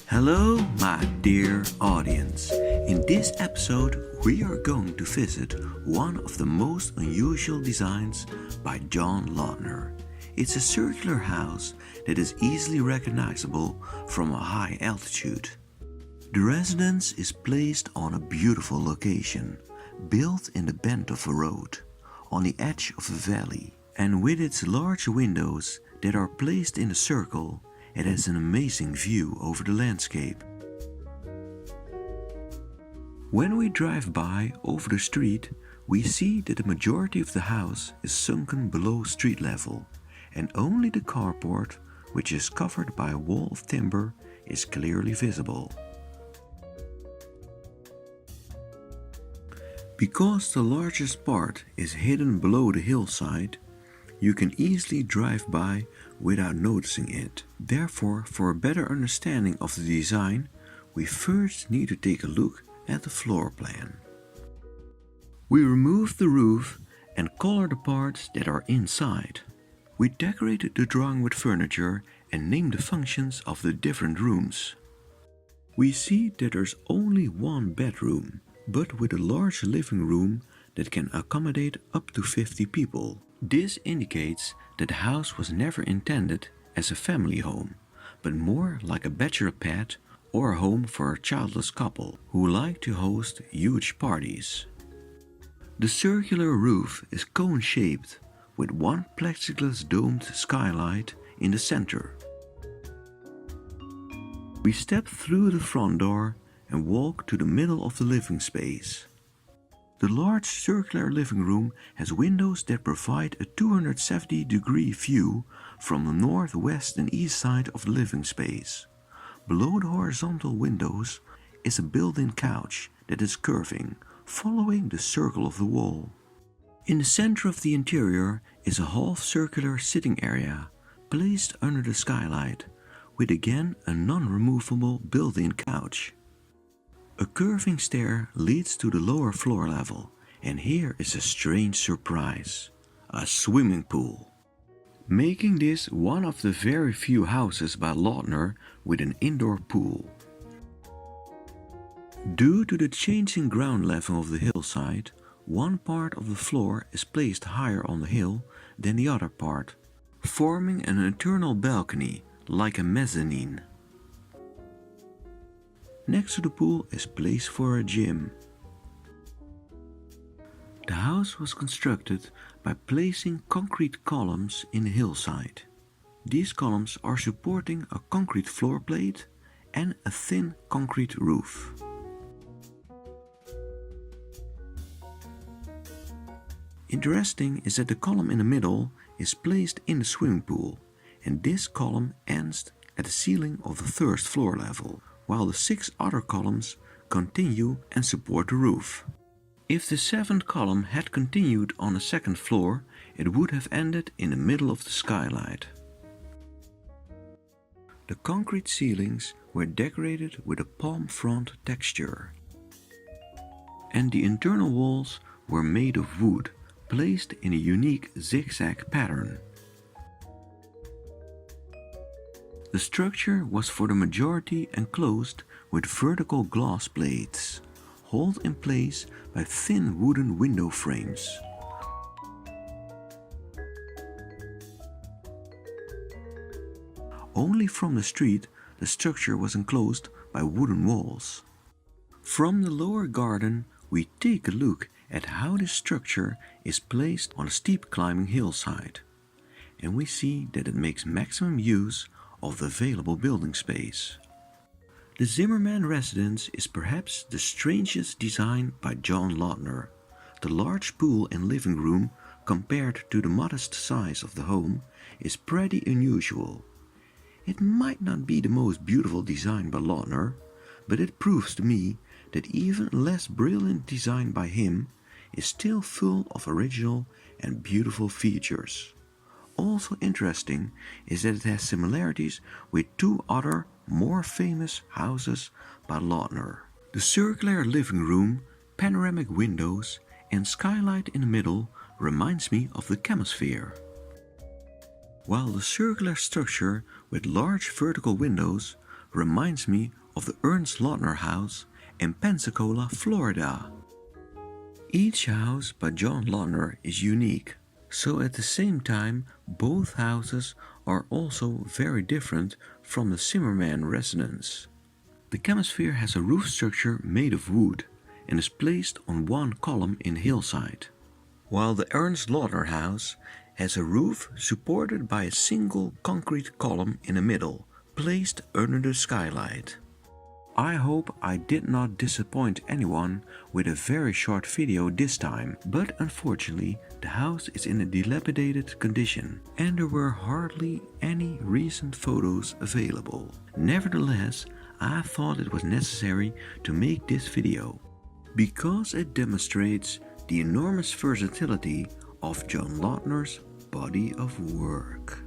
Hello, my dear audience. In this episode, we are going to visit one of the most unusual designs by John Lautner. It's a circular house that is easily recognizable from a high altitude. The residence is placed on a beautiful location, built in the bend of a road, on the edge of a valley, and with its large windows that are placed in a circle, it has an amazing view over the landscape. When we drive by over the street, we see that the majority of the house is sunken below street level, and only the carport, which is covered by a wall of timber, is clearly visible. Because the largest part is hidden below the hillside, you can easily drive by without noticing it. Therefore, for a better understanding of the design, we first need to take a look at the floor plan. We remove the roof and color the parts that are inside. We decorated the drawing with furniture and named the functions of the different rooms. We see that there's only one bedroom, but with a large living room that can accommodate up to 50 people. This indicates that the house was never intended as a family home, but more like a bachelor pad or a home for a childless couple who like to host huge parties. The circular roof is cone-shaped with one plexiglass domed skylight in the center. We step through the front door and walk to the middle of the living space. The large circular living room has windows that provide a 270-degree view from the northwest and east side of the living space. Below the horizontal windows is a built-in couch that is curving, following the circle of the wall. In the center of the interior is a half-circular sitting area placed under the skylight, with again a non-removable built-in couch. A curving stair leads to the lower floor level, and here is a strange surprise: a swimming pool, making this one of the very few houses by Lautner with an indoor pool. Due to the changing ground level of the hillside, one part of the floor is placed higher on the hill than the other part, forming an internal balcony like a mezzanine. Next to the pool is place for a gym. The house was constructed by placing concrete columns in the hillside. These columns are supporting a concrete floor plate and a thin concrete roof. Interesting is that the column in the middle is placed in the swimming pool, and this column ends at the ceiling of the first floor level, while the 6 other columns continue and support the roof. If the 7th column had continued on the second floor, it would have ended in the middle of the skylight. The concrete ceilings were decorated with a palm front texture, and the internal walls were made of wood placed in a unique zigzag pattern. The structure was for the majority enclosed with vertical glass plates, held in place by thin wooden window frames. Only from the street the structure was enclosed by wooden walls. From the lower garden we take a look at how this structure is placed on a steep climbing hillside, and we see that it makes maximum use of the available building space. The Zimmerman residence is perhaps the strangest design by John Lautner. The large pool and living room, compared to the modest size of the home, is pretty unusual. It might not be the most beautiful design by Lautner, but it proves to me that even less brilliant design by him is still full of original and beautiful features. Also interesting is that it has similarities with 2 other more famous houses by Lautner. The circular living room, panoramic windows and skylight in the middle reminds me of the chemosphere. While the circular structure with large vertical windows reminds me of the Ernst Lautner house in Pensacola, Florida. Each house by John Lautner is unique, so at the same time both houses are also very different from the Zimmerman residence. The Chemisphere has a roof structure made of wood and is placed on one column in the hillside, while the Ernst Lautner house has a roof supported by a single concrete column in the middle, placed under the skylight. I hope I did not disappoint anyone with a very short video this time, but unfortunately the house is in a dilapidated condition and there were hardly any recent photos available. Nevertheless, I thought it was necessary to make this video because it demonstrates the enormous versatility of John Lautner's body of work.